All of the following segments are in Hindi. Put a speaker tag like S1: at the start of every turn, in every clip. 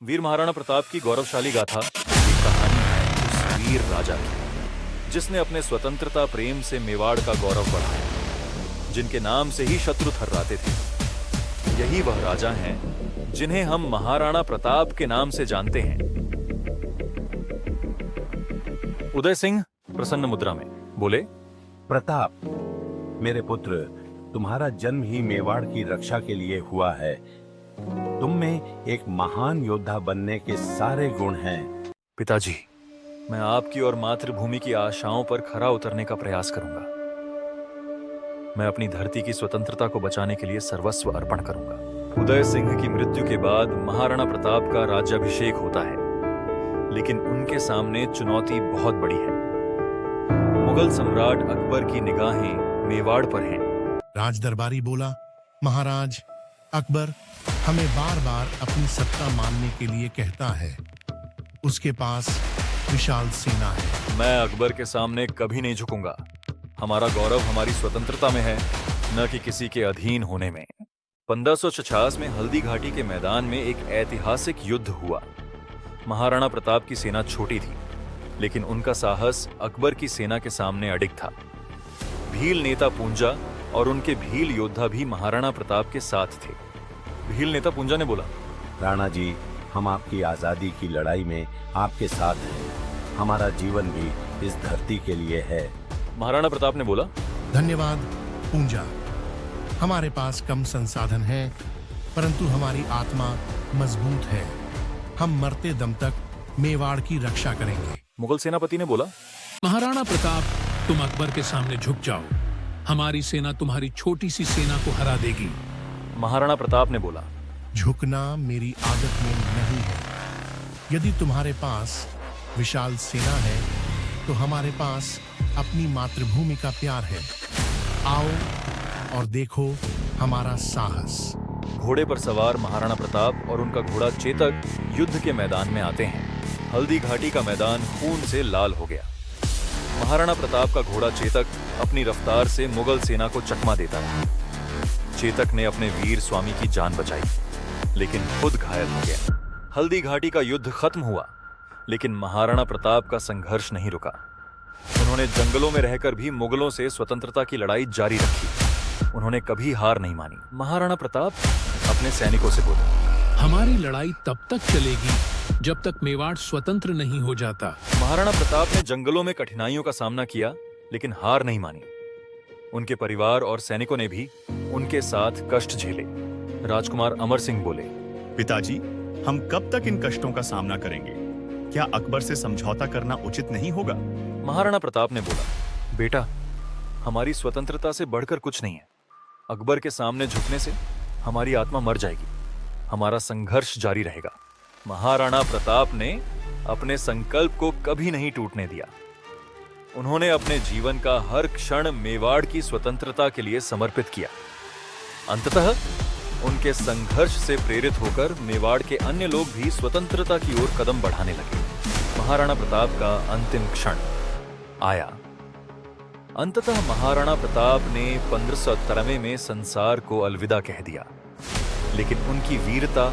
S1: वीर महाराणा प्रताप की गौरवशाली गाथा की कहानी है उस वीर राजा की जिसने अपने स्वतंत्रता प्रेम से मेवाड़ का गौरव बढ़ाया, जिनके नाम से ही शत्रु थर्राते थे। यही वह राजा हैं जिन्हें हम महाराणा प्रताप के नाम से जानते हैं। उदय सिंह प्रसन्न मुद्रा में बोले,
S2: प्रताप, मेरे पुत्र, तुम्हारा जन्म ही मेवाड़ की रक्षा के लिए हुआ है। तुम में एक महान योद्धा बनने के सारे गुण हैं।
S1: पिताजी, मैं आपकी और मातृभूमि की आशाओं पर खरा उतरने का प्रयास करूंगा। मैं अपनी धरती की स्वतंत्रता को बचाने के लिए सर्वस्व अर्पण करूंगा। उदय सिंह की मृत्यु के बाद महाराणा प्रताप का राज्याभिषेक होता है, लेकिन उनके सामने चुनौती बहुत बड़ी है। मुगल सम्राट अकबर की निगाहें मेवाड़ पर हैं।
S3: राज दरबारी बोला, महाराज, अकबर हमें बार बार अपनी सत्ता मानने के लिए कहता है। उसके पास विशाल सेना है।
S1: मैं अकबर के सामने कभी नहीं झुकूंगा। हमारा गौरव हमारी स्वतंत्रता में है, न कि किसी के अधीन होने में। 1550 में हल्दी घाटी के मैदान में एक ऐतिहासिक युद्ध हुआ। महाराणा प्रताप की सेना छोटी थी, लेकिन उनका साहस अकबर की सेना के सामने अडिग था। भील नेता पूंजा और उनके भील योद्धा भी महाराणा प्रताप के साथ थे। भील नेता पूंजा ने बोला,
S2: राणा जी, हम आपकी आजादी की लड़ाई में आपके साथ हैं। हमारा जीवन भी इस धरती के लिए है।
S1: महाराणा प्रताप ने बोला,
S3: धन्यवाद पूंजा। हमारे पास कम संसाधन है, परंतु हमारी आत्मा मजबूत है। हम मरते दम तक मेवाड़ की रक्षा करेंगे।
S1: मुगल सेनापति ने बोला,
S4: महाराणा प्रताप, तुम अकबर के सामने झुक जाओ। हमारी सेना तुम्हारी छोटी सी सेना को हरा देगी।
S1: महाराणा प्रताप ने बोला,
S3: झुकना मेरी आदत में नहीं है। यदि तुम्हारे पास विशाल सेना है, तो हमारे पास अपनी मातृभूमि का प्यार है। आओ और देखो हमारा साहस।
S1: घोड़े पर सवार महाराणा प्रताप और उनका घोड़ा चेतक युद्ध के मैदान में आते हैं। हल्दी घाटी का मैदान खून से लाल हो गया। महाराणा प्रताप का घोड़ा चेतक अपनी रफ्तार से मुगल सेना को चकमा देता है। चेतक ने अपने वीर स्वामी की जान बचाई, लेकिन खुद घायल हो गया। हल्दी घाटी का युद्ध खत्म हुआ, लेकिन महाराणा प्रताप का संघर्ष नहीं रुका। उन्होंने जंगलों में रहकर भी मुगलों से स्वतंत्रता की लड़ाई जारी रखी। उन्होंने कभी हार नहीं मानी। महाराणा प्रताप अपने सैनिकों से बोले,
S4: हमारी लड़ाई तब तक चलेगी जब तक मेवाड़ स्वतंत्र नहीं हो जाता।
S1: महाराणा प्रताप ने जंगलों में कठिनाइयों का सामना किया, लेकिन हार नहीं मानी। उनके परिवार और सैनिकों ने भी उनके साथ कष्ट झेले। राजकुमार अमर सिंह बोले,
S5: पिताजी, हम कब तक इन कष्टों का सामना करेंगे? क्या अकबर से समझौता करना उचित नहीं होगा?
S1: महाराणा प्रताप ने बोला, बेटा, हमारी स्वतंत्रता से बढ़कर कुछ नहीं है। अकबर के सामने झुकने से हमारी आत्मा मर जाएगी। हमारा संघर्ष जारी रहेगा। महाराणा प्रताप ने अपने संकल्प को कभी नहीं टूटने दिया। उन्होंने अपने जीवन का हर क्षण मेवाड़ की स्वतंत्रता के लिए समर्पित किया। अंततः उनके संघर्ष से प्रेरित होकर मेवाड़ के अन्य लोग भी स्वतंत्रता की ओर कदम बढ़ाने लगे। महाराणा प्रताप का अंतिम क्षण आया। अंततः महाराणा प्रताप ने 1593 में संसार को अलविदा कह दिया, लेकिन उनकी वीरता,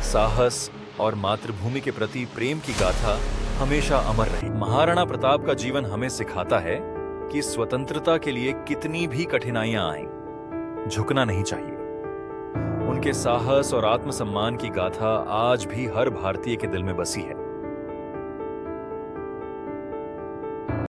S1: साहस और मातृभूमि के प्रति प्रेम की गाथा हमेशा अमर रही। महाराणा प्रताप का जीवन हमें सिखाता है कि स्वतंत्रता के लिए कितनी भी कठिनाइयां आएं, झुकना नहीं चाहिए। उनके साहस और आत्मसम्मान की गाथा आज भी हर भारतीय के दिल में बसी है।